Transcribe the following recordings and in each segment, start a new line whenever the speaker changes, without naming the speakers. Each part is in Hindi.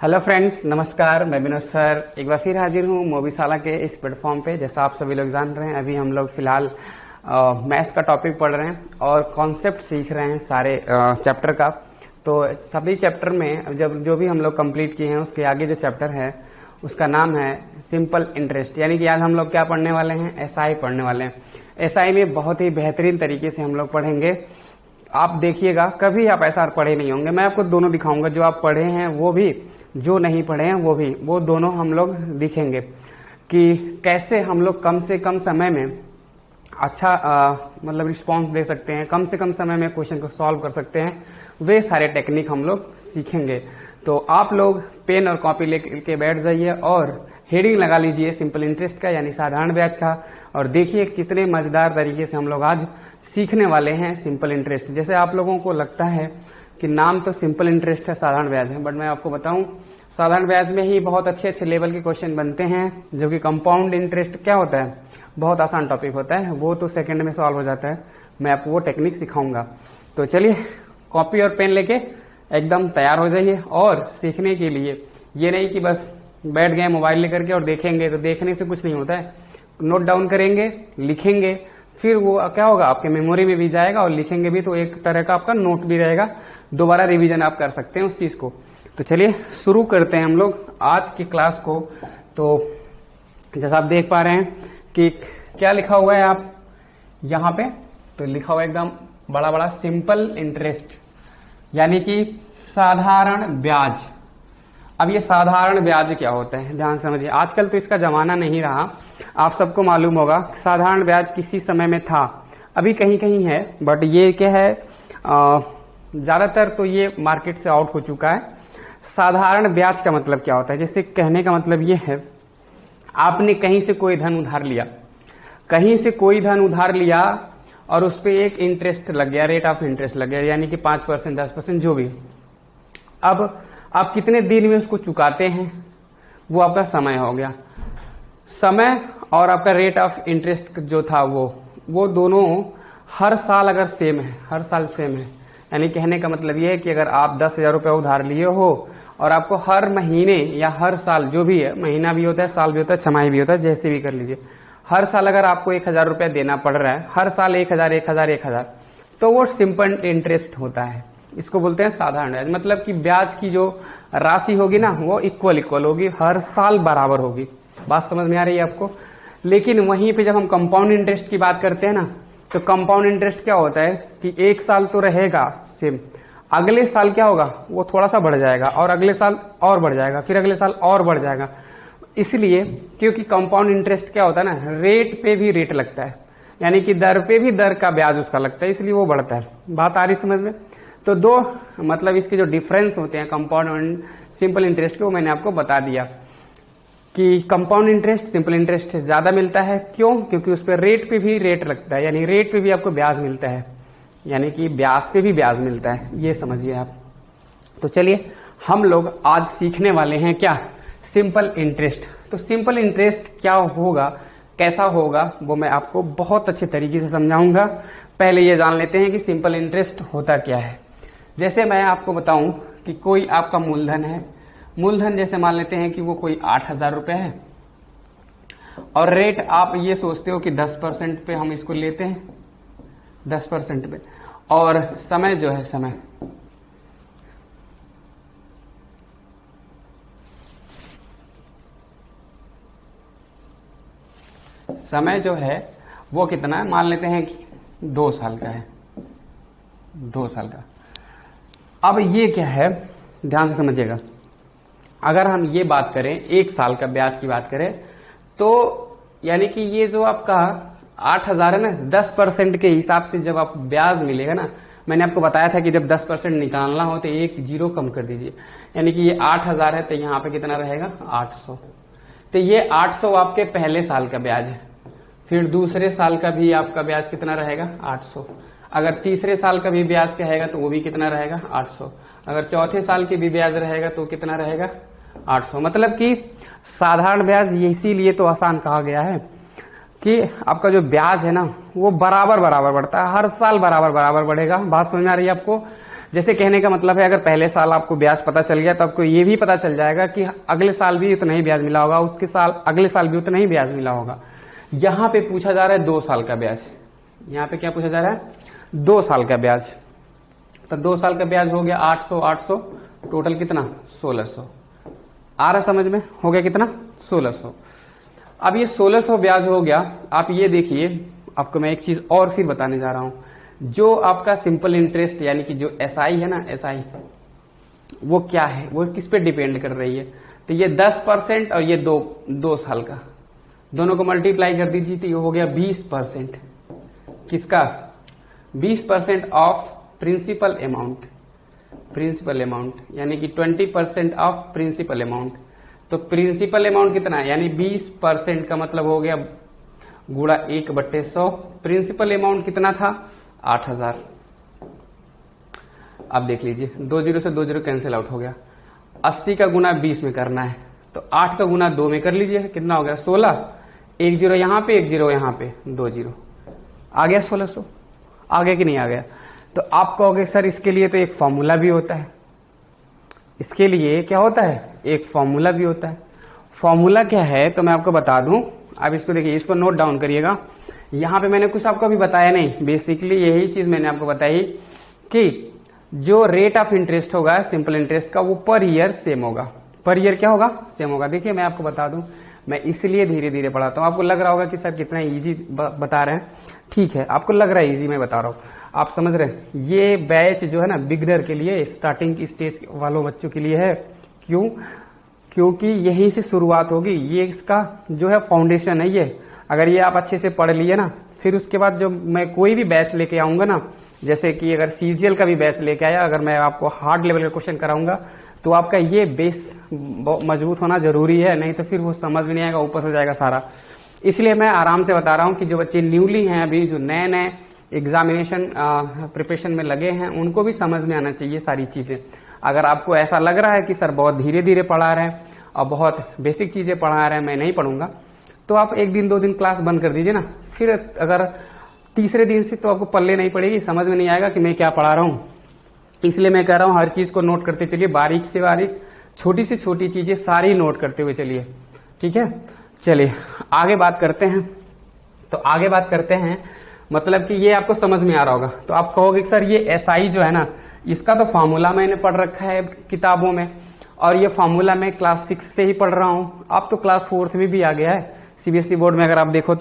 हेलो फ्रेंड्स, नमस्कार। मैं विनोद सर एक बार फिर हाजिर हूँ मोबीशाला के इस प्लेटफॉर्म पे। जैसा आप सभी लोग जान रहे हैं, अभी हम लोग फिलहाल मैथ्स का टॉपिक पढ़ रहे हैं और कॉन्सेप्ट सीख रहे हैं सारे चैप्टर का। तो सभी चैप्टर में जब जो भी हम लोग कंप्लीट किए हैं उसके आगे जो चैप्टर है उसका नाम है सिंपल इंटरेस्ट। यानी कि आज हम लोग क्या पढ़ने वाले हैं? एसआई पढ़ने वाले हैं। एसआई में बहुत ही बेहतरीन तरीके से हम लोग पढ़ेंगे। आप देखिएगा, कभी आप ऐसा पढ़े नहीं होंगे। मैं आपको दोनों दिखाऊंगा, जो आप पढ़े हैं वो भी, जो नहीं पढ़े हैं वो भी, वो दोनों हम लोग दिखेंगे कि कैसे हम लोग कम से कम समय में अच्छा मतलब रिस्पांस दे सकते हैं, कम से कम समय में क्वेश्चन को सॉल्व कर सकते हैं। वे सारे टेक्निक हम लोग सीखेंगे। तो आप लोग पेन और कॉपी लेके बैठ जाइए और हेडिंग लगा लीजिए सिंपल इंटरेस्ट का, यानी साधारण ब्याज का, और देखिए कितने मजेदार तरीके से हम लोग आज सीखने वाले हैं सिंपल इंटरेस्ट। जैसे आप लोगों को लगता है कि नाम तो सिंपल इंटरेस्ट है, साधारण ब्याज है, बट मैं आपको बताऊं साधारण ब्याज में ही बहुत अच्छे अच्छे लेवल के क्वेश्चन बनते हैं। जो कि कंपाउंड इंटरेस्ट क्या होता है, बहुत आसान टॉपिक होता है, वो तो सेकंड में सॉल्व हो जाता है। मैं आपको वो टेक्निक सिखाऊंगा। तो चलिए कॉपी और पेन लेके एकदम तैयार हो जाइए। और सीखने के लिए ये नहीं कि बस बैठ गए मोबाइल लेकर के और देखेंगे, तो देखने से कुछ नहीं होता है। नोट डाउन करेंगे, लिखेंगे, फिर वो क्या होगा, आपके मेमोरी में भी जाएगा, और लिखेंगे भी तो एक तरह का आपका नोट भी रहेगा। दोबारा रिवीजन आप कर सकते हैं उस चीज को। तो चलिए शुरू करते हैं हम लोग आज की क्लास को। तो जैसा आप देख पा रहे हैं कि क्या लिखा हुआ है आप यहाँ पे, तो लिखा हुआ है एकदम बड़ा बड़ा सिंपल इंटरेस्ट, यानी कि साधारण ब्याज। अब ये साधारण ब्याज क्या होता है, ध्यान से समझिए। आजकल तो इसका जमाना नहीं रहा, आप सबको मालूम होगा। साधारण ब्याज किसी समय में था, अभी कहीं कहीं है, बट ये क्या है, ज्यादातर तो ये मार्केट से आउट हो चुका है। साधारण ब्याज का मतलब क्या होता है? जैसे कहने का मतलब ये है, आपने कहीं से कोई धन उधार लिया, कहीं से कोई धन उधार लिया और उस पर एक इंटरेस्ट लग गया, रेट ऑफ इंटरेस्ट लग गया, यानी कि 5%, 10%, जो भी। अब आप कितने दिन में उसको चुकाते हैं, वो आपका समय हो गया। समय और आपका रेट ऑफ इंटरेस्ट जो था वो दोनों हर साल अगर सेम है, हर साल सेम है, यानी कहने का मतलब ये है कि अगर आप 10,000 रुपये उधार लिए हो और आपको हर महीने या हर साल, जो भी है, महीना भी होता है, साल भी होता है, छमाही भी होता है, जैसे भी कर लीजिए, हर साल अगर आपको 1,000 रुपये देना पड़ रहा है, हर साल 1,000, 1,000, 1,000, तो वो सिंपल इंटरेस्ट होता है। इसको बोलते हैं साधारण ब्याज। मतलब कि ब्याज की जो राशि होगी ना, वो इक्वल होगी, हर साल बराबर होगी। बात समझ में आ रही है आपको? लेकिन वहीं पे जब हम कंपाउंड इंटरेस्ट की बात करते हैं ना, तो कंपाउंड इंटरेस्ट क्या होता है कि एक साल तो रहेगा सेम, अगले साल क्या होगा, वो थोड़ा सा बढ़ जाएगा, और अगले साल और बढ़ जाएगा, फिर अगले साल और बढ़ जाएगा। इसलिए क्योंकि कंपाउंड इंटरेस्ट क्या होता है ना, रेट पे भी रेट लगता है, यानी कि दर पे भी दर का ब्याज उसका लगता है, इसलिए वो बढ़ता है। बात आ रही समझ में? तो दो मतलब इसके जो डिफरेंस होते हैं कंपाउंड और सिंपल इंटरेस्ट के, वो मैंने आपको बता दिया कि कंपाउंड इंटरेस्ट सिंपल इंटरेस्ट ज्यादा मिलता है। क्यों? क्योंकि उस पर रेट पे भी रेट लगता है, यानी रेट पे भी आपको ब्याज मिलता है, यानी कि ब्याज पे भी ब्याज मिलता है, ये समझिए आप। तो चलिए हम लोग आज सीखने वाले हैं क्या, सिंपल इंटरेस्ट। तो सिंपल इंटरेस्ट क्या होगा, कैसा होगा, वो मैं आपको बहुत अच्छे तरीके से समझाऊंगा। पहले ये जान लेते हैं कि सिंपल इंटरेस्ट होता क्या है। जैसे मैं आपको बताऊं कि कोई आपका मूलधन है, मूलधन जैसे मान लेते हैं कि वो कोई 8,000 रुपए है, और रेट आप ये सोचते हो कि 10% पे हम इसको लेते हैं, 10% पे, और समय जो है, समय जो है वो कितना है, मान लेते हैं कि 2 साल का है, 2 साल का। अब ये क्या है, ध्यान से समझिएगा। अगर हम ये बात करें 1 साल का ब्याज की बात करें, तो यानी कि ये जो आपका 8,000 है ना, 10% के हिसाब से जब आप ब्याज मिलेगा ना, मैंने आपको बताया था कि जब 10% निकालना हो तो एक जीरो कम कर दीजिए, यानी कि ये 8,000 है, तो यहाँ पे कितना रहेगा, 800। तो ये 800 आपके पहले साल का ब्याज है। फिर दूसरे साल का भी आपका ब्याज कितना रहेगा, 800। अगर तीसरे साल का भी ब्याज कहेगा तो वो भी कितना रहेगा, 800। अगर चौथे साल के भी ब्याज रहेगा तो कितना रहेगा, 800। मतलब कि साधारण ब्याज इसीलिए तो आसान कहा गया है कि आपका जो ब्याज है ना, वो बराबर बराबर बढ़ता है, हर साल बराबर बराबर बढ़ेगा। बात समझ में आ रही है आपको? जैसे कहने का मतलब है, अगर पहले साल आपको ब्याज पता चल गया तो आपको ये भी पता चल जाएगा कि अगले साल भी उतना ही ब्याज मिला होगा, उसके साल अगले साल भी उतना ही ब्याज मिला होगा। यहां पे पूछा जा रहा है 2 साल का ब्याज। यहां पे क्या पूछा जा रहा है? 2 साल का ब्याज। तो 2 साल का ब्याज हो गया 800 800, टोटल कितना? 1600। आ रहा समझ में? हो गया कितना? 1600। अब ये 1600 ब्याज हो गया। आप ये देखिए, आपको मैं एक चीज और फिर बताने जा रहा हूं। जो आपका सिंपल इंटरेस्ट यानी कि जो एसआई है ना, एसआई वो क्या है, वो किस पे डिपेंड कर रही है? तो ये 10% और ये 2 साल का, दोनों को मल्टीप्लाई कर दीजिए तो ये हो गया 20%। किसका? 20% of principal amount. Principal amount यानी कि 20% ऑफ प्रिंसिपल अमाउंट। तो प्रिंसिपल अमाउंट कितना है? यानी 20% का मतलब हो गया गुणा 1/100। प्रिंसिपल अमाउंट कितना था? 8000। अब देख लीजिए, 2 0 से 2 0 कैंसिल आउट हो गया। 80 का गुना 20 में करना है, तो 8 का गुना 2 में कर लीजिए, कितना हो गया? 16। 1 0 यहां पे, 1 0 यहां पे, 2 0 आ गया 1600। आ गया कि नहीं आ गया? तो आप कहोगे सर इसके लिए तो एक फॉर्मूला भी होता है। इसके लिए क्या होता है? एक फॉर्मूला भी होता है। फॉर्मूला क्या है तो मैं आपको बता दूं। अब इसको देखिए, इसको नोट डाउन करिएगा। यहां पे मैंने कुछ आपको अभी बताया नहीं, बेसिकली यही चीज मैंने आपको बताई कि जो रेट ऑफ इंटरेस्ट होगा सिंपल इंटरेस्ट का, वो पर ईयर सेम होगा। पर ईयर क्या होगा? सेम होगा। देखिए मैं आपको बता दूं, मैं इसलिए धीरे धीरे पढ़ाता हूं। आपको लग रहा होगा कि सर कितना इजी बता रहे हैं। ठीक है, आपको लग रहा है इजी मैं बता रहा हूं, आप समझ रहे हैं। ये बैच जो है ना बिगनर के लिए, स्टार्टिंग स्टेज वालों बच्चों के लिए है। क्यों? क्योंकि यहीं से शुरुआत होगी। ये इसका जो है फाउंडेशन है। ये अगर ये आप अच्छे से पढ़ लिए ना, फिर उसके बाद जो मैं कोई भी बैच लेके आऊंगा ना, जैसे कि अगर सीजीएल का भी बैच लेके आया, अगर मैं आपको हार्ड लेवल का क्वेश्चन कराऊंगा तो आपका ये बेस मजबूत होना जरूरी है, नहीं तो फिर वो समझ में नहीं आएगा, ऊपर से जाएगा सारा। इसलिए मैं आराम से बता रहा हूं कि जो बच्चे न्यूली हैं, अभी जो नए नए एग्जामिनेशन प्रिपरेशन में लगे हैं, उनको भी समझ में आना चाहिए सारी चीजें। अगर आपको ऐसा लग रहा है कि सर बहुत धीरे धीरे पढ़ा रहे हैं और बहुत बेसिक चीजें पढ़ा रहे हैं, मैं नहीं पढ़ूंगा, तो आप 1 दिन 2 दिन क्लास बंद कर दीजिए ना। फिर अगर तीसरे दिन से तो आपको पल्ले नहीं पड़ेगी, समझ में नहीं आएगा कि मैं क्या पढ़ा रहा हूं। इसलिए मैं कह रहा हूं हर चीज को नोट करते चलिए, बारीक से बारीक, छोटी से छोटी चीजें सारी नोट करते हुए चलिए। ठीक है, चलिए आगे बात करते हैं। तो आगे बात करते हैं, मतलब कि ये आपको समझ में आ रहा होगा। तो आप कहोगे सर ये एसआई जो है ना, इसका तो फॉर्मूला मैंने पढ़ रखा है किताबों में, और ये फॉर्मूला मैं क्लास 6 से ही पढ़ रहा हूं। अब तो क्लास 4 में भी आ गया है सीबीएसई बोर्ड में, अगर आप देखो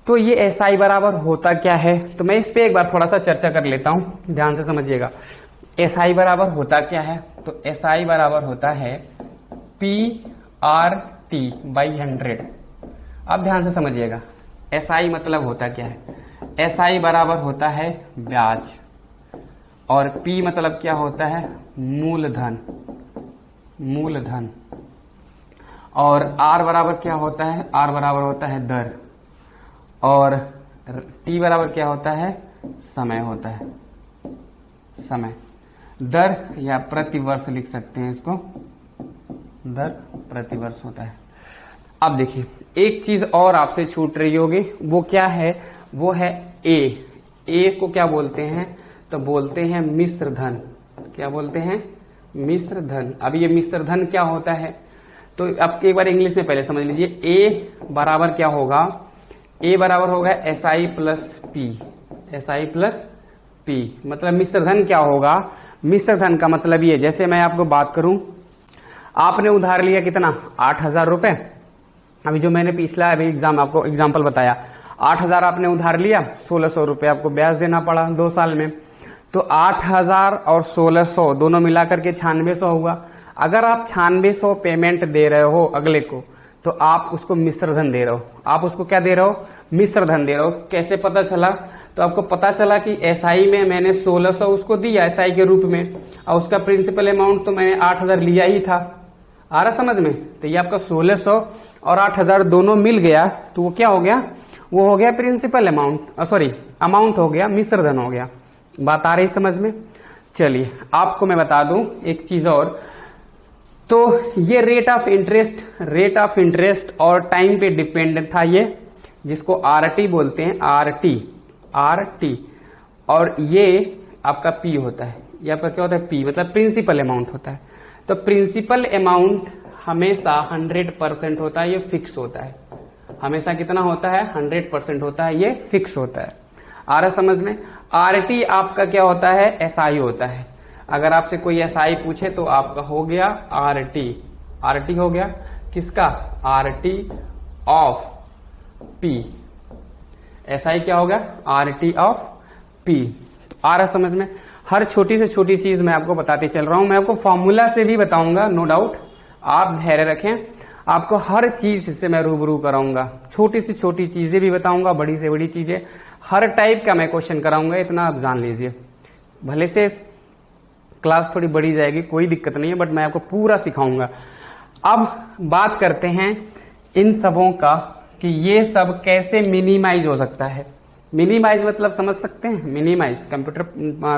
तो ये एसआई बराबर होता क्या है, तो मैं इस पे एक बार थोड़ा सा चर्चा कर लेता हूं, ध्यान से समझिएगा। एसआई बराबर होता क्या है? तो एसआई बराबर होता है PRT/100। अब ध्यान से समझिएगा, एसआई मतलब होता क्या है? एसआई बराबर होता है ब्याज, और P मतलब क्या होता है? मूलधन। मूलधन। और R बराबर क्या होता है? R बराबर होता है दर, और T बराबर क्या होता है? समय होता है। समय। दर या प्रतिवर्ष लिख सकते हैं इसको, दर प्रतिवर्ष होता है। अब देखिए एक चीज और आपसे छूट रही होगी, वो क्या है? वो है ए को क्या बोलते हैं? तो बोलते हैं मिश्र धन। क्या बोलते हैं? मिश्र धन। अब ये मिश्र धन क्या होता है? तो अब एक बार इंग्लिश में पहले समझ लीजिए। ए बराबर क्या होगा? ए बराबर होगा SI plus P। SI plus P मतलब मिश्र धन क्या होगा? मिश्र धन का मतलब ये, जैसे मैं आपको बात करूं, आपने उधार लिया कितना? 8000 रुपए। अभी जो मैंने पिछला अभी आपको एग्जाम्पल बताया, 8000 आपने उधार लिया, 1600 रुपए आपको ब्याज देना पड़ा 2 साल में। तो 8000 और 1600 दोनों मिलाकर के 9600 हुआ। अगर आप 9600 पेमेंट दे रहे हो अगले को, तो आप उसको मिश्र धन दे रहे हो। आप उसको क्या दे रहे हो? मिश्र धन दे रहे हो। कैसे पता चला? तो आपको पता चला कि एसआई में मैंने 1600 उसको दिया एसआई के रूप में, और उसका प्रिंसिपल अमाउंट तो मैंने 8000 लिया ही था। आ रहा समझ में? तो ये आपका 1600 और 8000 दोनों मिल गया, तो वो क्या हो गया? वो हो गया प्रिंसिपल अमाउंट, सॉरी अमाउंट हो गया, मिश्र धन हो गया। बात आ रही समझ में? चलिए आपको मैं बता दूं एक चीज और। तो ये रेट ऑफ इंटरेस्ट और टाइम पे डिपेंडेंट था ये, जिसको आरटी बोलते हैं, आरटी। और ये आपका पी होता है, ये आपका क्या होता है पी, मतलब प्रिंसिपल अमाउंट होता है। तो प्रिंसिपल अमाउंट हमेशा 100% होता है, ये फिक्स होता है। हमेशा कितना होता है? 100% होता है, ये फिक्स होता है। आ रहा समझ में? आरटी आपका क्या होता है? एसआई होता है। अगर आपसे कोई एसआई पूछे तो आपका हो गया आरटी। आरटी हो गया किसका? RT of P. एसआई क्या हो गया? RT of P. आ रहा समझ में? हर छोटी से छोटी चीज मैं आपको बताते चल रहा हूं। मैं आपको फॉर्मूला से भी बताऊंगा, नो डाउट। आप धैर्य रखें, आपको हर चीज से मैं रूबरू कराऊंगा। छोटी से छोटी चीजें भी बताऊंगा, बड़ी से बड़ी चीजें, हर टाइप का मैं क्वेश्चन कराऊंगा, इतना आप जान लीजिए। भले से क्लास थोड़ी बड़ी जाएगी, कोई दिक्कत नहीं है, बट मैं आपको पूरा सिखाऊंगा। अब बात करते हैं इन सबों का कि ये सब कैसे मिनिमाइज हो सकता है। मिनिमाइज मतलब समझ सकते हैं? मिनिमाइज कंप्यूटर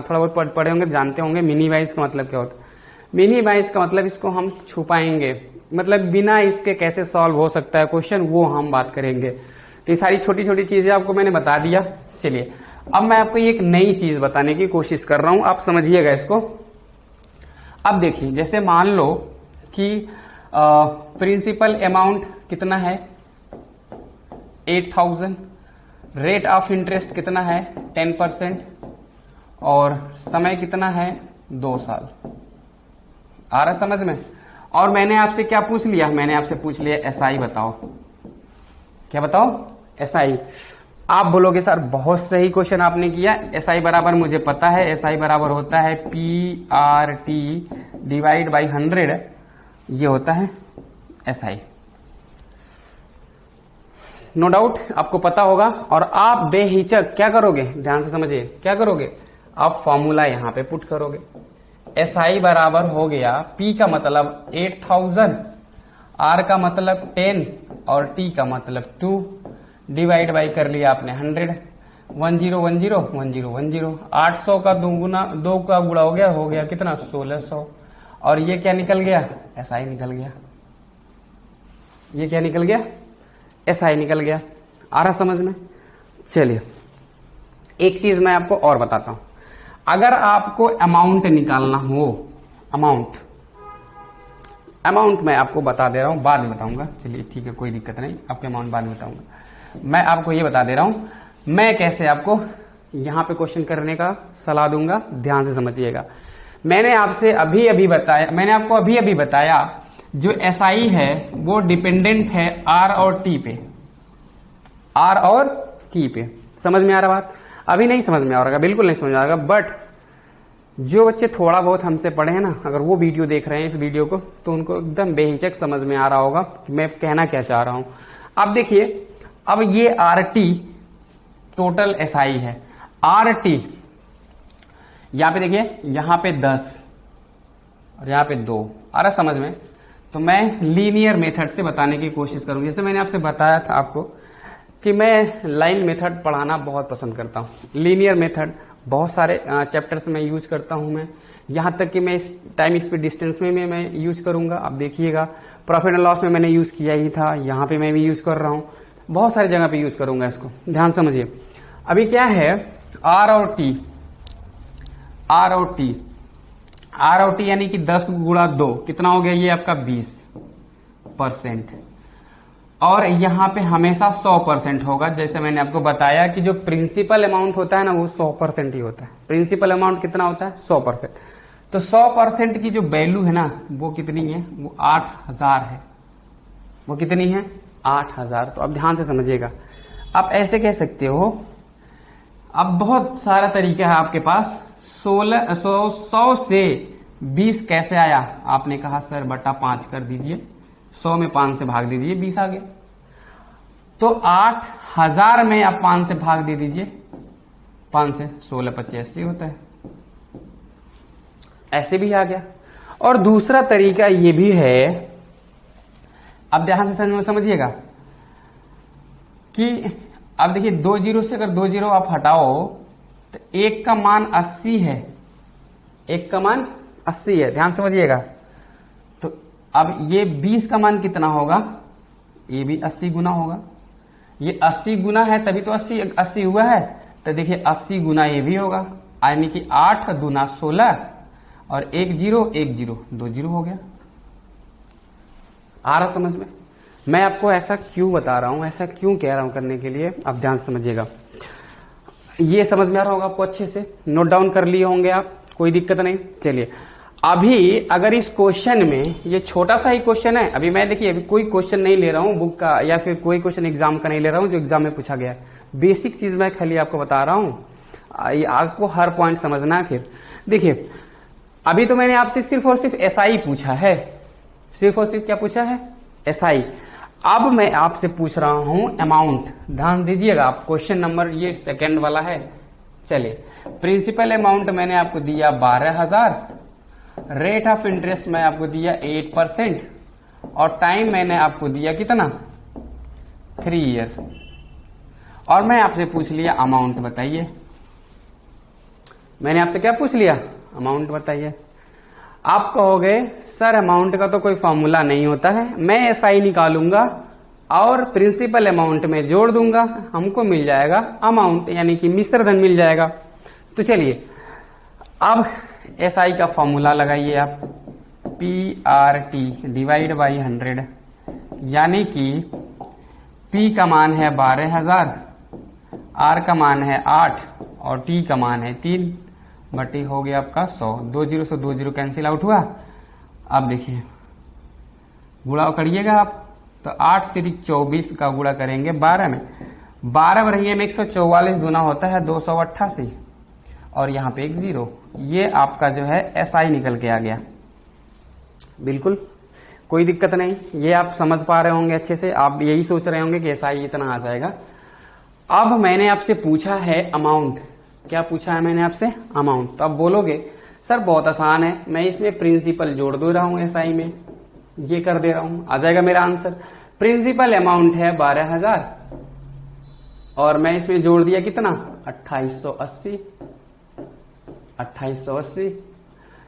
थोड़ा बहुत पढ़े होंगे, जानते होंगे मिनिमाइज का मतलब क्या होता है। मिनिमाइज का मतलब इसको हम छुपाएंगे, मतलब बिना इसके कैसे सॉल्व हो सकता है क्वेश्चन, वो हम बात करेंगे। तो ये सारी छोटी छोटी चीजें आपको मैंने बता दिया। चलिए अब मैं आपको एक नई चीज बताने की कोशिश कर रहा हूं, आप समझिएगा इसको। अब देखिए, जैसे मान लो कि प्रिंसिपल अमाउंट कितना है? 8000। रेट ऑफ इंटरेस्ट कितना है? 10%। और समय कितना है? 2 साल। आ रहा समझ में? और मैंने आपसे क्या पूछ लिया? मैंने आपसे पूछ लिया एसआई बताओ। क्या बताओ? एसआई। आप बोलोगे सर बहुत सही क्वेश्चन आपने किया, एसआई बराबर मुझे पता है, एसआई बराबर होता है PRT डिवाइड बाई 100, ये होता है एसआई। नो डाउट आपको पता होगा। और आप बेहिचक क्या करोगे? ध्यान से समझिए, क्या करोगे? आप फॉर्मूला यहां पे पुट करोगे। एसआई बराबर हो गया, पी का मतलब 8000, आर का मतलब 10 और टी का मतलब 2, डिवाइड बाई कर लिया आपने 100। 10 10 10 10। 800 का 2 का गुणा हो गया कितना? 1600। और ये क्या निकल गया? एसआई निकल गया। ये क्या निकल गया? एसआई निकल गया। आ रहा समझ में? चलिए एक चीज मैं आपको और बताता हूं। अगर आपको अमाउंट निकालना हो, अमाउंट मैं आपको बता दे रहा हूं, बाद में बताऊंगा। चलिए ठीक है, कोई दिक्कत नहीं, आपके अमाउंट बाद में बताऊंगा। मैं आपको ये बता दे रहा हूं मैं कैसे आपको यहां पे क्वेश्चन करने का सलाह दूंगा। ध्यान से समझिएगा। मैंने आपको अभी अभी बताया जो एसआई है वो डिपेंडेंट है आर और टी पे। आर और टी पे समझ में आ रहा बात? अभी नहीं समझ में आ रहा, बिल्कुल नहीं समझ में आ रहा, बट जो बच्चे थोड़ा बहुत हमसे पढ़े हैं ना, अगर वो वीडियो देख रहे हैं इस वीडियो को, तो उनको एकदम बेहिचक समझ में आ रहा होगा कि मैं कहना क्या चाह रहा हूं। अब देखिए, अब ये आर टी टोटल एसआई है। आर टी यहां पे देखिए, यहां पे 10 और यहां पे 2। आ रहा समझ में? तो मैं लीनियर मेथड से बताने की कोशिश करूंगी। जैसे मैंने आपसे बताया था आपको कि मैं लाइन मेथड पढ़ाना बहुत पसंद करता हूं। लीनियर मेथड बहुत सारे चैप्टर्स में यूज करता हूं मैं, यहां तक कि मैं इस टाइम स्पीड डिस्टेंस में मैं यूज करूंगा। आप देखिएगा, प्रॉफिट एंड लॉस में मैंने यूज किया ही था, यहां पे मैं भी यूज कर रहा हूं, बहुत सारी जगह पे यूज करूंगा इसको। ध्यान समझिए। अभी क्या है? आर और टी, आर और टी, आर और टी यानी कि 10 गुणा 2 कितना हो गया? ये आपका 20%। और यहां पे हमेशा 100% होगा। जैसे मैंने आपको बताया कि जो प्रिंसिपल अमाउंट होता है ना, वो 100% ही होता है। प्रिंसिपल अमाउंट कितना होता है? 100%। तो 100% की जो वैल्यू है ना, वो कितनी है? वो 8000 है। वो कितनी है? 8000। तो अब ध्यान से समझिएगा। आप ऐसे कह सकते हो, अब बहुत सारा तरीका है आपके पास। 100 से 20 कैसे आया? आपने कहा सर बटा 5 कर दीजिए, 100 में 5 से भाग दीजिए, 20 आ गया। तो 8000 में आप 5 से भाग दे दीजिए, 5 से 16 85 होता है। ऐसे भी आ गया। और दूसरा तरीका ये भी है, अब ध्यान से समझिएगा कि अब देखिए 2 जीरो से अगर 2 जीरो आप हटाओ तो 1 का मान 80 है। 1 का मान 80 है, ध्यान समझिएगा। तो अब ये 20 का मान कितना होगा? ये भी 80 गुना होगा। ये 80 गुना है तभी तो 80 हुआ है। तो देखिए 80 गुना ये भी होगा। यानी कि 8 दूना 16 और 1 0 1 0 2 0 हो गया। आ रहा समझ में? मैं आपको ऐसा क्यों बता रहा हूं, ऐसा क्यों कह रहा हूं करने के लिए, आप ध्यान से समझिएगा। ये समझ में आ रहा होगा आपको, अच्छे से नोट डाउन कर लिए होंगे आप, कोई दिक्कत नहीं। चलिए अभी अगर इस क्वेश्चन में, ये छोटा सा ही क्वेश्चन है, अभी मैं देखिए अभी कोई क्वेश्चन नहीं ले रहा हूं बुक का या फिर कोई क्वेश्चन एग्जाम का नहीं ले रहा हूं जो एग्जाम में पूछा गया है। बेसिक चीज मैं खाली आपको बता रहा हूं, आपको हर पॉइंट समझना है। फिर देखिए अभी तो मैंने आपसे सिर्फ और सिर्फ एसआई पूछा है, सिर्फ और सिर्फ क्या पूछा है, एसआई। अब मैं आपसे पूछ रहा हूं अमाउंट। ध्यान दीजिएगा आप, क्वेश्चन नंबर ये सेकंड वाला है। चलिए प्रिंसिपल अमाउंट मैंने आपको दिया 12,000, रेट ऑफ इंटरेस्ट मैं आपको दिया 8% और टाइम मैंने आपको दिया कितना, 3 ईयर। और मैं आपसे पूछ लिया अमाउंट बताइए। मैंने आपसे क्या पूछ लिया, अमाउंट बताइए। आप कहोगे सर अमाउंट का तो कोई फॉर्मूला नहीं होता है, मैं एसआई निकालूंगा और प्रिंसिपल अमाउंट में जोड़ दूंगा, हमको मिल जाएगा अमाउंट, यानी कि मिश्र धन मिल जाएगा। तो चलिए अब एसआई का फॉर्मूला लगाइए आप, PRT डिवाइड बाई 100, यानी कि P का मान है 12,000, R का मान है 8 और T का मान है 3 बटी हो गया आपका 100। 2 0 से 2 0 कैंसिल आउट हुआ। अब देखिए गुणा करिएगा आप, तो 8 तिरिक 24 का गुणा करेंगे 12 में, 12 बढ़िए में 144 गुना होता है 288 और यहाँ पे 1 0। ये आपका जो है एसआई निकल के आ गया। बिल्कुल कोई दिक्कत नहीं, ये आप समझ पा रहे होंगे अच्छे से, आप यही सोच रहे होंगे कि एसआई इतना आ जाएगा। अब मैंने आपसे पूछा है अमाउंट, क्या पूछा है मैंने आपसे, अमाउंट। तो आप बोलोगे सर बहुत आसान है, मैं इसमें प्रिंसिपल जोड़ दे रहा हूं एसआई में, ये कर दे रहा हूं, आ जाएगा मेरा आंसर। प्रिंसिपल अमाउंट है 12,000 और मैं इसमें जोड़ दिया कितना, 2880, 2880।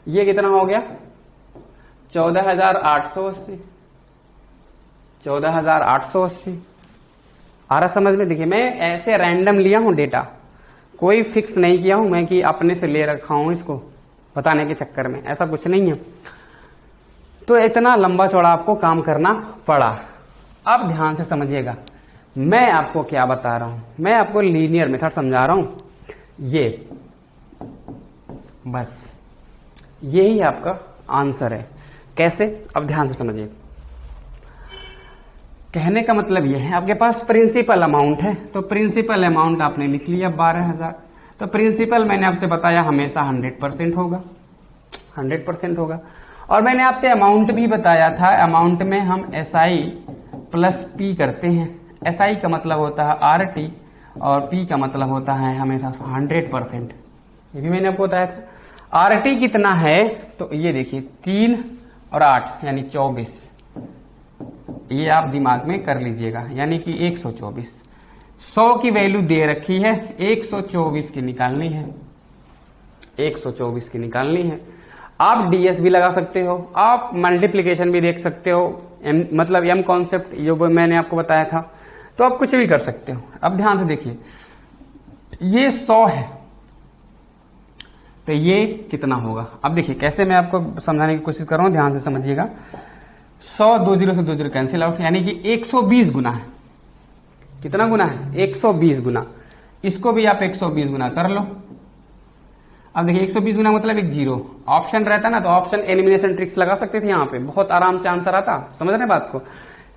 ये कितना हो गया, 14,880, 14,880। आ रहा समझ में? देखिए मैं ऐसे रैंडम लिया हूं डेटा, कोई फिक्स नहीं किया हूं मैं कि अपने से ले रखा हूं इसको बताने के चक्कर में, ऐसा कुछ नहीं है। तो इतना लंबा चौड़ा आपको काम करना पड़ा। अब ध्यान से समझिएगा, मैं आपको क्या बता रहा हूं, मैं आपको लीनियर मेथड समझा रहा हूं। ये बस यही आपका आंसर है। कैसे, अब ध्यान से समझिए। कहने का मतलब यह है आपके पास प्रिंसिपल अमाउंट है, तो प्रिंसिपल अमाउंट आपने लिख लिया 12,000। तो प्रिंसिपल मैंने आपसे बताया हमेशा 100% होगा, 100% होगा। और मैंने आपसे अमाउंट भी बताया था, अमाउंट में हम SI प्लस P करते हैं। SI का मतलब होता है RT और P का मतलब होता है हमेशा 100%। ये भी मैंने आपको बताया था। RT कितना है, तो ये देखिए 3 और 8 यानी 24, ये आप दिमाग में कर लीजिएगा, यानी कि 124। 100 की वैल्यू दे रखी है, 124 की निकालनी है, 124 की निकालनी है। आप डीएस भी लगा सकते हो, आप मल्टीप्लीकेशन भी देख सकते हो, मतलब एम कॉन्सेप्ट जो मैंने आपको बताया था, तो आप कुछ भी कर सकते हो। अब ध्यान से देखिए, ये 100 है तो ये कितना होगा। अब देखिए कैसे मैं आपको समझाने की कोशिश कर रहा हूं, ध्यान से समझिएगा। 100 2 0 से 2 0 कैंसिल आउट, यानी कि 120 गुना है। कितना गुना है, 120 गुना। इसको भी आप 120 गुना कर लो। अब देखिए 120 गुना मतलब एक 0, ऑप्शन रहता ना तो ऑप्शन एलिमिनेशन ट्रिक्स लगा सकते थे, यहाँ पे बहुत आराम से आंसर आता। समझ रहे बात को,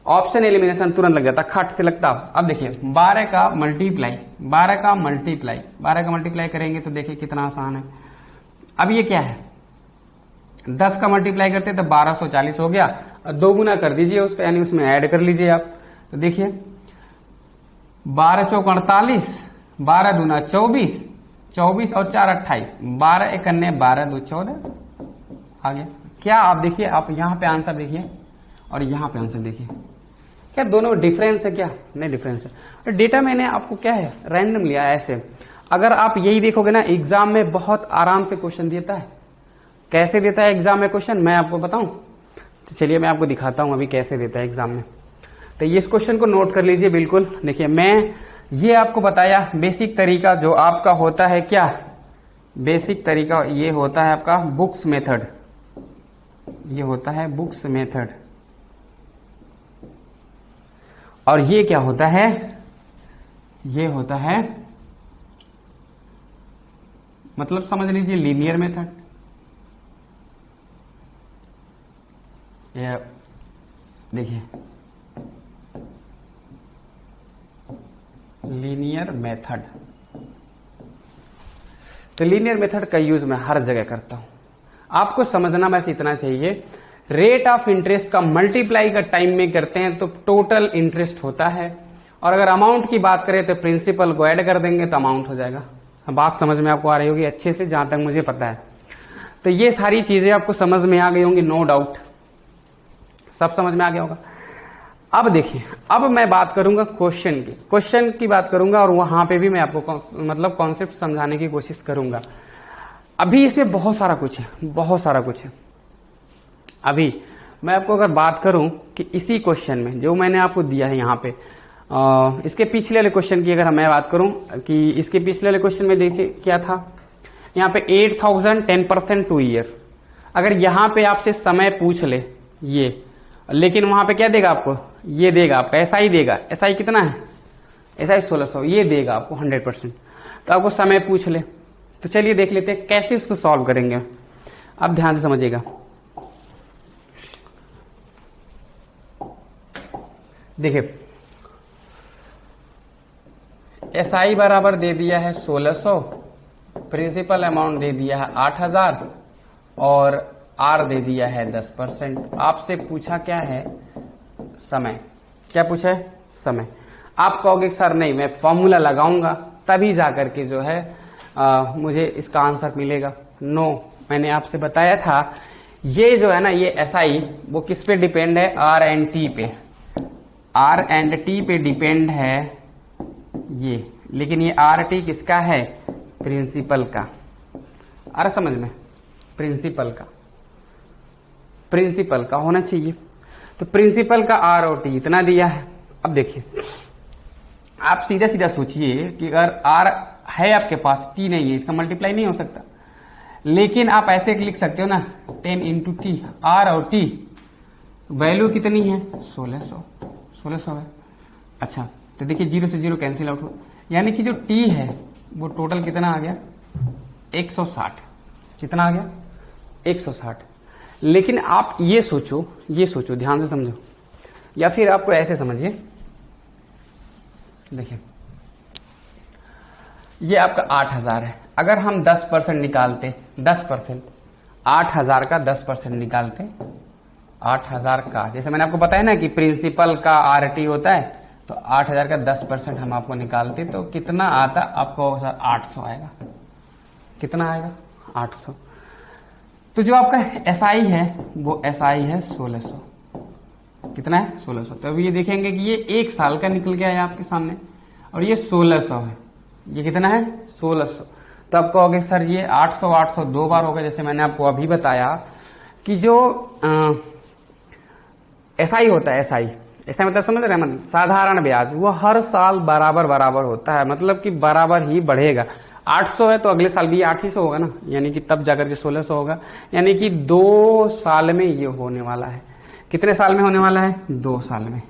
ऑप्शन एलिमिनेशन तुरंत लग जाता, खट से लगता। अब देखिए 12 का मल्टीप्लाई, 12 का मल्टीप्लाई, 12 का मल्टीप्लाई करेंगे तो देखिए कितना आसान है। अब ये क्या है, 10 का मल्टीप्लाई करते तो 1240 हो गया, 2 गुना कर दीजिए उसका, यानी उसमें ऐड कर लीजिए आप। तो देखिए 12 चौक 48, 12 दूना 24, 24 और 4 28, 12 एक अन्य 12 2 14 आ गया। क्या आप देखिए, आप यहां पे आंसर देखिए और यहां पे आंसर देखिए, क्या दोनों डिफरेंस है? क्या नहीं डिफरेंस है। डेटा मैंने आपको क्या है रैंडम लिया है ऐसे। अगर आप यही देखोगे ना, एग्जाम में बहुत आराम से क्वेश्चन देता है। कैसे देता है एग्जाम में क्वेश्चन, मैं आपको बताऊं? तो चलिए मैं आपको दिखाता हूं अभी कैसे देता है एग्जाम में। तो ये इस क्वेश्चन को नोट कर लीजिए बिल्कुल। देखिए मैं ये आपको बताया बेसिक तरीका जो आपका होता है क्या, बेसिक तरीका ये होता है आपका बुक्स मेथड, ये होता है बुक्स मेथड। और ये क्या होता है, ये होता है मतलब समझ लीजिए लीनियर मेथड। ये देखिए लीनियर मेथड। तो लीनियर मेथड का यूज मैं हर जगह करता हूं। आपको समझना बस इतना चाहिए, रेट ऑफ इंटरेस्ट का मल्टीप्लाई का टाइम में करते हैं तो टोटल इंटरेस्ट होता है, और अगर अमाउंट की बात करें तो प्रिंसिपल को ऐड कर देंगे तो अमाउंट हो जाएगा। बात समझ में आपको आ रही होगी अच्छे से, जहां तक मुझे पता है। तो ये सारी चीजें आपको समझ में आ गई होंगी, नो डाउट सब समझ में आ गया होगा। अब देखिए, अब मैं बात करूंगा क्वेश्चन की बात करूंगा, और वहां पे भी मैं आपको मतलब कॉन्सेप्ट समझाने की कोशिश करूंगा। अभी इसमें बहुत सारा कुछ है, बहुत सारा कुछ है। अभी मैं आपको अगर बात करूं कि इसी क्वेश्चन में जो मैंने आपको दिया है यहाँ पे, इसके पिछले वाले क्वेश्चन की अगर मैं बात करूं कि इसके पिछले वाले क्वेश्चन में जैसे क्या था, यहाँ पे 8000 10% 2 ईयर। अगर यहाँ पे आपसे समय पूछ ले ये, लेकिन वहां पे क्या देगा आपको, ये देगा आपका एसआई देगा। एसआई कितना है, एसआई 1600 ये देगा आपको 100%। तो आपको समय पूछ ले, तो चलिए देख लेते हैं कैसे उसको सॉल्व करेंगे। अब ध्यान से समझिएगा, देखिए एसआई बराबर दे दिया है 1600, प्रिंसिपल अमाउंट दे दिया है 8000 और आर दे दिया है 10%। आपसे पूछा क्या है, समय। क्या पूछा है, समय। आप कहोगे सर नहीं मैं फॉर्मूला लगाऊंगा तभी जाकर के जो है मुझे इसका आंसर मिलेगा। नो, मैंने आपसे बताया था ये जो है ना, ये एसआई वो किस पे डिपेंड है, आर एंड टी पे। आर एंड टी पे डिपेंड है ये, लेकिन ये आर टी किसका है, प्रिंसिपल का। अरे समझ में, प्रिंसिपल का होना चाहिए। तो प्रिंसिपल का आर और टी इतना दिया है। अब देखिए आप सीधा सीधा सोचिए कि अगर आर है आपके पास, टी नहीं है, इसका मल्टीप्लाई नहीं हो सकता। लेकिन आप ऐसे लिख सकते हो ना 10 इंटू टी, आर और टी वैल्यू कितनी है 1600 है। अच्छा तो देखिए 0 से 0 कैंसिल आउट हो, यानी कि जो टी है वो टोटल कितना आ गया 160। कितना आ गया 160। लेकिन आप ये सोचो ध्यान से समझो, या फिर आपको ऐसे समझिए, देखिए ये आपका 8000 है। अगर हम 10% निकालते, 10% 8000 का 10% निकालते, 8000 का, जैसे मैंने आपको बताया ना कि प्रिंसिपल का आरटी होता है, तो 8000 का 10% हम आपको निकालते तो कितना आता आपको, 800 आएगा। कितना आएगा 800। तो जो आपका एसआई है वो एसआई है 1600। कितना है 1600। तो अभी ये देखेंगे कि ये 1 साल का निकल गया है आपके सामने, और ये 1600 है। ये कितना है 1600। तो आप कहोगे सर ये 800 2 बार होगा। जैसे मैंने आपको अभी बताया कि जो एसआई होता है, एसआई मतलब समझ रहे हैं, साधारण ब्याज, वो हर साल बराबर होता है, मतलब कि बराबर ही बढ़ेगा। 800 है तो अगले साल भी 800 होगा ना, यानी कि तब जाकर के 1600 होगा। यानी कि 2 साल में ये होने वाला है। कितने साल में होने वाला है 2 साल में।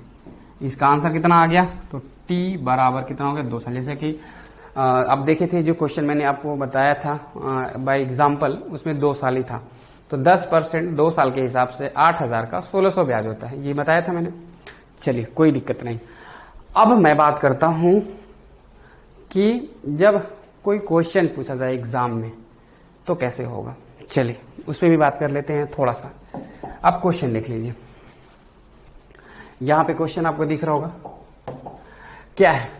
इसका आंसर कितना आ गया, तो टी बराबर कितना हो गया 2 साल। जैसे कि अब देखे थे जो क्वेश्चन मैंने आपको बताया था बाय एग्जाम्पल, उसमें 2 साल ही था। तो 10% 2 साल के हिसाब से 8000 का 1600 ब्याज होता है, ये बताया था मैंने। चलिए कोई दिक्कत नहीं। अब मैं बात करता हूं कि जब कोई क्वेश्चन पूछा जाए एग्जाम में तो कैसे होगा। चलिए उस पर भी बात कर लेते हैं थोड़ा सा। अब क्वेश्चन देख लीजिए, यहां पे क्वेश्चन आपको दिख रहा होगा, क्या है।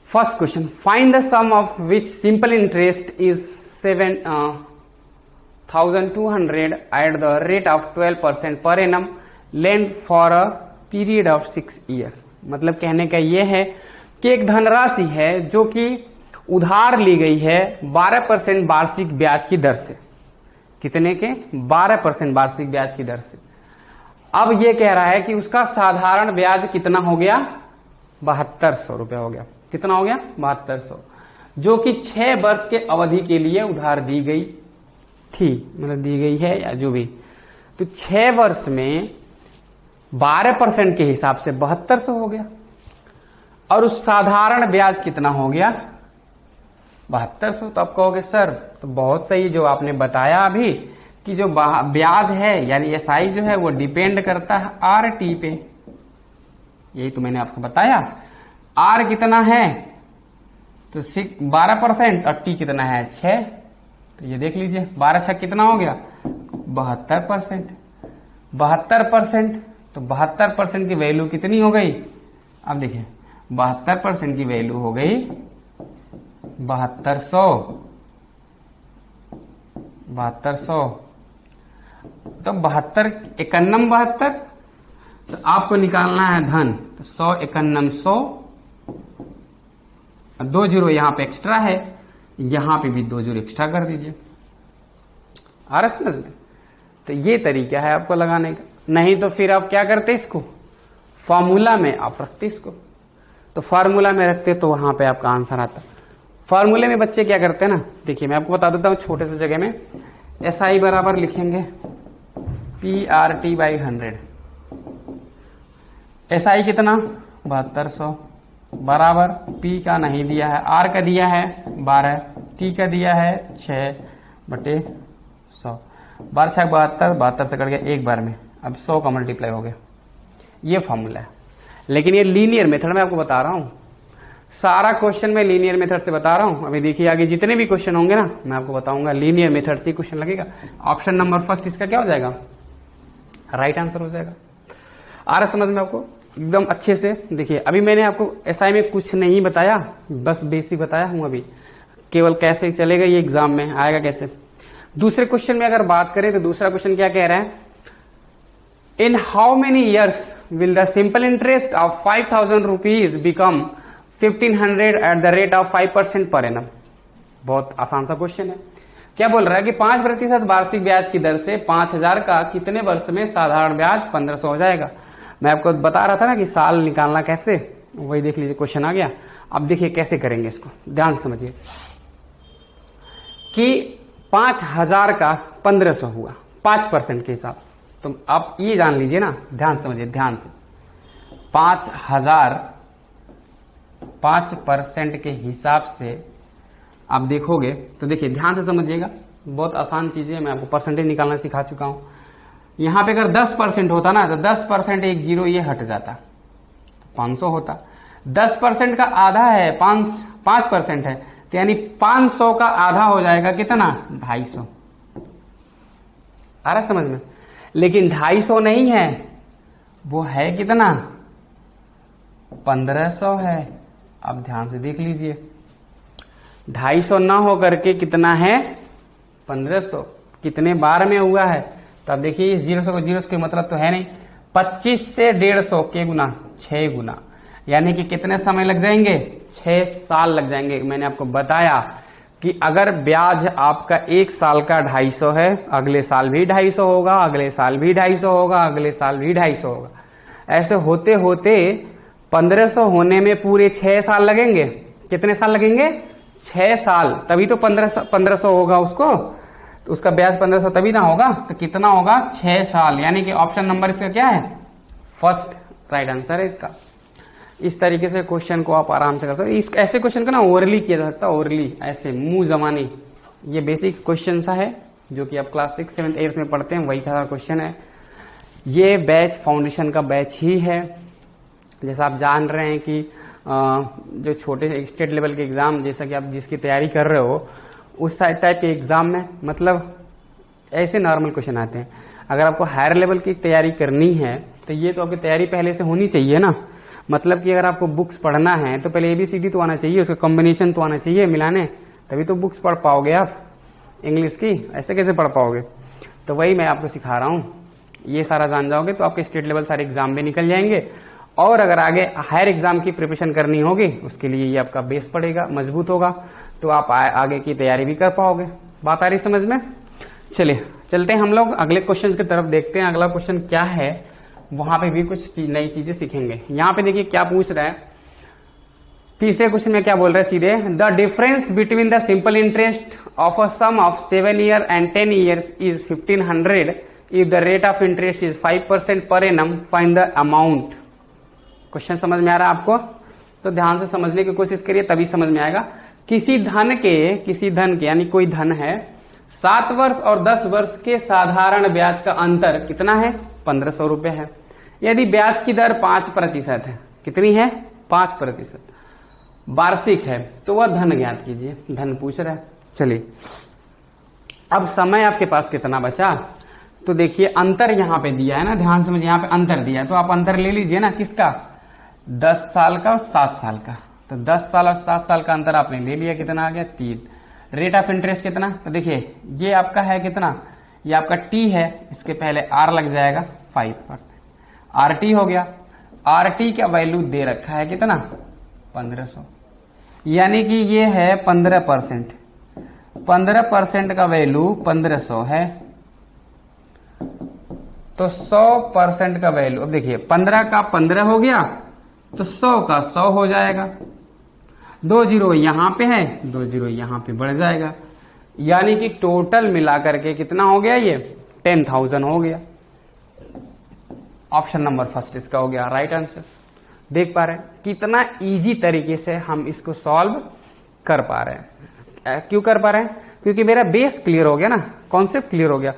First question, find the sum of which simple interest is 7200 at the rate of 12% per annum lend for a period of 6 year. मतलब कहने का यह है कि एक धनराशि है जो कि उधार ली गई है 12% वार्षिक ब्याज की दर से। कितने के 12% वार्षिक ब्याज की दर से। अब यह कह रहा है कि उसका साधारण ब्याज कितना हो गया 7200 रुपया हो गया। कितना हो गया 7200। जो कि 6 वर्ष के अवधि के लिए उधार दी गई थी, मतलब दी गई है या जो भी। तो 6 वर्ष में 12% के हिसाब से 7200 हो गया, और उस साधारण ब्याज कितना हो गया 7200। तो आप कहोगे सर तो बहुत सही जो आपने बताया अभी कि जो ब्याज है यानी एसआई जो है वो डिपेंड करता है आरटी पे, यही तो मैंने आपको बताया। आर कितना है तो 12% और टी कितना है 6, तो ये देख लीजिए 12 6 कितना हो गया 72%। 72% तो 72% की वैल्यू कितनी हो गई, अब देखिए 72% की वैल्यू हो गई 7200। तो 72 91 72, तो आपको निकालना है धन, तो 100 91 100, 2 जीरो यहां पे एक्स्ट्रा है, यहां पे भी 2 जीरो एक्स्ट्रा कर दीजिए। आ रहा समझ में? तो ये तरीका है आपको लगाने का। नहीं तो फिर आप क्या करते इसको फॉर्मूला में आप रखते इसको, तो फार्मूला में रखते तो वहां पे आपका आंसर आता। फार्मूले में बच्चे क्या करते हैं ना, देखिए मैं आपको बता देता हूं छोटे से जगह में। एसआई बराबर लिखेंगे PRT/100। एसआई कितना 7200 बराबर पी का नहीं दिया है, आर का दिया है 12, टी का दिया है 6/100। 12 6 72, 72 से कट गया एक बार में, अब 100 का मल्टीप्लाई हो गया। ये फॉर्मूला है, लेकिन ये लीनियर मेथड में आपको बता रहा हूं। सारा क्वेश्चन मैं लीनियर मेथड से बता रहा हूं। अभी देखिए आगे जितने भी क्वेश्चन होंगे ना मैं आपको बताऊंगा लीनियर मेथड से क्वेश्चन लगेगा। ऑप्शन नंबर फर्स्ट इसका क्या हो जाएगा, राइट आंसर हो जाएगा। आ रहा समझ में आपको एकदम अच्छे से? देखिए अभी मैंने आपको एसआई में कुछ नहीं बताया, बस बेसिक बताया हूं अभी, केवल कैसे चलेगा ये एग्जाम में आएगा कैसे। दूसरे क्वेश्चन में अगर बात करें तो दूसरा क्वेश्चन क्या कह रहा है, in how many years will the simple interest of 5000 rupees become 1500 eight the rate of 5% per annum. बहुत आसान सा क्वेश्चन है। क्या बोल रहा है कि 5% वार्षिक ब्याज की दर से 5000 का कितने वर्ष में साधारण ब्याज 1500 हो जाएगा। मैं आपको बता रहा था ना कि साल निकालना कैसे, वही देख लीजिए क्वेश्चन आ गया। अब देखिए कैसे करेंगे इसको, ध्यान से समझिए कि 5000 का 1500 हुआ 5% के हिसाब से। तो आप ये जान लीजिए ना, ध्यान समझिए ध्यान से, 5000 5% के हिसाब से आप देखोगे तो देखिए ध्यान से समझिएगा, बहुत आसान चीज है। मैं आपको परसेंटेज निकालना सिखा चुका हूं। यहां पे अगर 10% होता ना तो 10% एक जीरो ये हट जाता, तो 500 होता। 10% का आधा है 5% है, तो यानी 500 का आधा हो जाएगा कितना 250। आ रहा समझ में? लेकिन 250 नहीं है, वो है कितना 1500 है। अब ध्यान से देख लीजिए, 250 ना हो करके कितना है 1500। कितने बार में हुआ है, तब देखिए इस 0 को 0 के मतलब तो है नहीं, 25 से 150 के गुना 6 गुना, यानी कि कितने समय लग जाएंगे 6 साल लग जाएंगे। मैंने आपको बताया कि अगर ब्याज आपका 1 साल का 250 है, अगले साल भी 250 होगा, अगले साल भी 250 होगा, अगले साल भी 250 होगा, ऐसे होते होते 1500 होने में पूरे 6 साल लगेंगे। कितने साल लगेंगे 6 साल, तभी तो 1500 होगा उसको, तो उसका ब्याज 1500 तभी ना होगा, तो कितना होगा 6 साल। यानी कि ऑप्शन नंबर इसका क्या है फर्स्ट राइट आंसर है इसका। इस तरीके से क्वेश्चन को आप आराम से कर सकते। इस ऐसे क्वेश्चन को ना ओरली किया जा सकता है, ओरली ऐसे मुंह जमानी। ये बेसिक क्वेश्चन सा है जो कि आप क्लास 6 7 8 में पढ़ते हैं, वही सारा क्वेश्चन है। ये बैच फाउंडेशन का बैच ही है। जैसा आप जान रहे हैं कि जो छोटे स्टेट लेवल के एग्जाम जैसा कि आप जिसकी तैयारी कर रहे हो उस टाइप के एग्जाम में मतलब ऐसे नॉर्मल क्वेश्चन आते हैं। अगर आपको हायर लेवल की तैयारी करनी है तो ये तो आपकी तैयारी पहले से होनी चाहिए ना। मतलब कि अगर आपको बुक्स पढ़ना है तो पहले ABCD तो आना चाहिए, उसका कॉम्बिनेशन तो आना चाहिए मिलाने, तभी तो बुक्स पढ़ पाओगे आप इंग्लिश की, ऐसे कैसे पढ़ पाओगे। तो वही मैं आपको सिखा रहा हूँ। ये सारा जान जाओगे तो आपके स्टेट लेवल सारे एग्जाम भी निकल जाएंगे। और अगर आगे हायर एग्जाम की प्रिपरेशन करनी होगी उसके लिए ये आपका बेस पड़ेगा, मजबूत होगा, तो आप आगे की तैयारी भी कर पाओगे। बात आ रही समझ में? चलिए चलते हैं हम लोग अगले क्वेश्चन की तरफ, देखते हैं अगला क्वेश्चन क्या है। वहां पे भी कुछ नई चीजें सीखेंगे। यहाँ पे देखिए क्या पूछ रहा है, तीसरे क्वेश्चन में क्या बोल रहे हैं सीधे, the difference between the simple interest of a sum of 7 year and 10 years is 1500 if the rate of interest is 5% per annum, find the amount. Question समझ में आ रहा है आपको? तो ध्यान से समझने की कोशिश करिए, तभी समझ में आएगा। किसी धन के यानी कोई धन है, 7 वर्ष और 10 वर्ष के साधारण ब्याज का अंतर कितना है? 1500 रुपए है। यदि ब्याज की दर 5% है, कितनी है? 5% वार्षिक है, तो वह धन ज्ञात कीजिए। धन पूछ रहा है। चलिए, अब समय आपके पास कितना बचा? तो देखिए अंतर यहां पे दिया है ना, ध्यान समझिए, यहां पे अंतर दिया है, तो आप अंतर ले लीजिए ना। किसका? 10 साल का और 7 साल का। तो 10 साल और 7 साल का अंतर आपने ले लिया, कितना आ गया? 3। रेट ऑफ इंटरेस्ट कितना? तो देखिए ये आपका है कितना, ये आपका टी है, इसके पहले आर लग जाएगा 5%, आरटी हो गया। आरटी का वैल्यू दे रखा है कितना? 1500, यानी कि ये है 15%। 15% का वैल्यू 1500 है, तो 100% का वैल्यू, अब देखिए 15 का 15 हो गया, तो 100 का 100 हो जाएगा। 2 जीरो यहां पे है, 2 जीरो यहां पे बढ़ जाएगा, यानी कि टोटल मिलाकर के कितना हो गया? ये 10,000 हो गया। ऑप्शन नंबर फर्स्ट इसका हो गया राइट आंसर। देख पा रहे हैं कितना इजी तरीके से हम इसको सॉल्व कर पा रहे हैं। क्यों कर पा रहे हैं? क्योंकि मेरा बेस क्लियर हो गया ना, कॉन्सेप्ट क्लियर हो गया।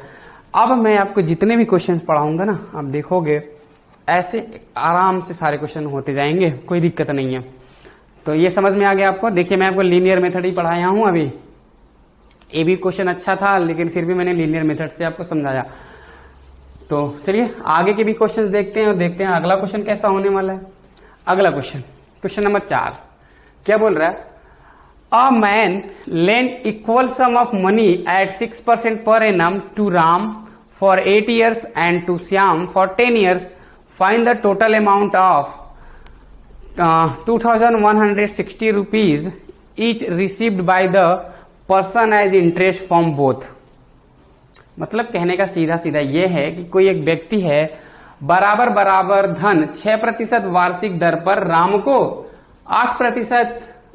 अब मैं आपको जितने भी क्वेश्चंस पढ़ाऊंगा ना, आप देखोगे ऐसे आराम से सारे क्वेश्चन होते जाएंगे, कोई दिक्कत नहीं है। तो ये समझ में आ गया आपको? देखिए मैं आपको लीनियर मेथड ही पढ़ाया हूं अभी। ये भी क्वेश्चन अच्छा था, लेकिन फिर भी मैंने लीनियर मेथड से आपको समझाया। तो चलिए आगे के भी क्वेश्चंस देखते हैं और देखते हैं अगला क्वेश्चन कैसा होने वाला है। अगला क्वेश्चन, क्वेश्चन नंबर 4 क्या बोल रहा है? A man lend equal sum of money at 6% per annum to Ram for 8 years and to Syam for 10 years. Find the total amount of 2,160 rupees each received by the person as interest from both. मतलब कहने का सीधा सीधा ये है कि कोई एक व्यक्ति है, बराबर बराबर धन 6% वार्षिक दर पर राम को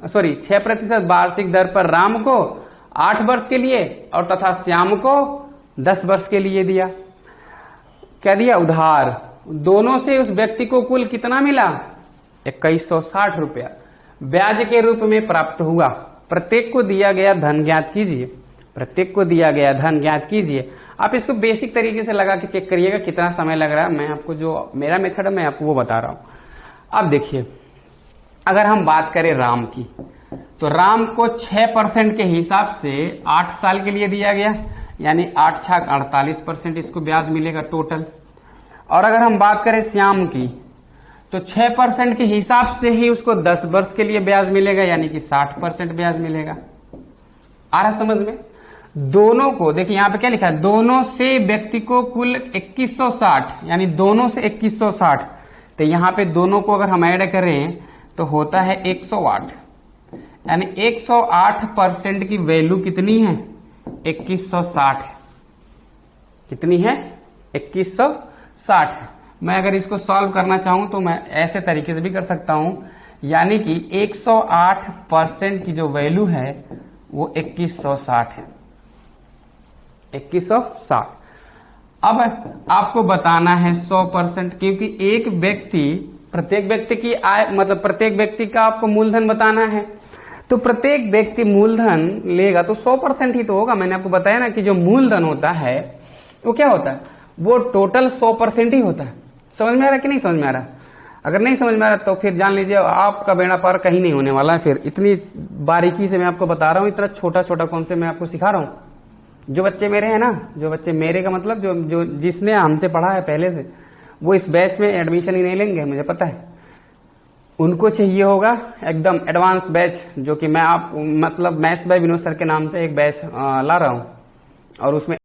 6% वार्षिक दर पर राम को 8 वर्ष के लिए और तथा श्याम को 10 वर्ष के लिए दिया। क्या दिया? उधार। दोनों से उस व्यक्ति को कुल कितना मिला? 2160 रुपया ब्याज के रूप में प्राप्त हुआ। प्रत्येक को दिया गया धन ज्ञात कीजिए। प्रत्येक को दिया गया धन ज्ञात कीजिए। आप इसको बेसिक तरीके से लगा के चेक करिएगा कितना समय लग रहा है। मैं आपको जो मेरा मेथड है मैं आपको वो बता रहा हूं। अब देखिए, अगर हम बात करें राम की, तो राम को 6% के हिसाब से 8 साल के लिए दिया गया, यानी 8 छाक 48% इसको ब्याज मिलेगा टोटल। और अगर हम बात करें श्याम की, तो 6% के हिसाब से ही उसको 10 वर्ष के लिए ब्याज मिलेगा, यानी कि 60% ब्याज मिलेगा। आ रहा समझ में? दोनों को देखिए यहां पे क्या लिखा है? दोनों से व्यक्ति को कुल 2160, यानी दोनों से 2160। तो यहां पे दोनों को अगर हम ऐड करें तो होता है 108, यानी 108% की वैल्यू कितनी है? 2160 है। कितनी है? 2160 है। मैं अगर इसको सॉल्व करना चाहूं तो मैं ऐसे तरीके से भी कर सकता हूं, यानी कि 108% की जो वैल्यू है वो 2160 है। 2160। अब आपको बताना है 100%, क्योंकि एक व्यक्ति, प्रत्येक व्यक्ति की आय, मतलब प्रत्येक व्यक्ति का आपको मूलधन बताना है। तो प्रत्येक व्यक्ति मूलधन लेगा तो 100% ही तो होगा। मैंने आपको बताया ना कि जो मूलधन होता है वो क्या होता है? वो टोटल 100% ही होता है। समझ में आ रहा है कि नहीं समझ में आ रहा? अगर नहीं समझ में आ रहा तो फिर जान लीजिए आपका बेड़ा पार कहीं नहीं होने वाला है। फिर इतनी बारीकी से मैं आपको बता रहा हूं, इतना छोटा छोटा कॉन्सेप्ट मैं आपको सिखा रहा हूं। जो बच्चे मेरे हैं ना, जो बच्चे मेरे का मतलब जो जिसने हमसे पढ़ा है पहले से, वो इस बैच में एडमिशन ही नहीं लेंगे, मुझे पता है। उनको चाहिए होगा एकदम एडवांस बैच, जो कि मैं आप मतलब मैथ्स बाय विनोद सर के नाम से एक बैच ला रहा हूं, और उसमें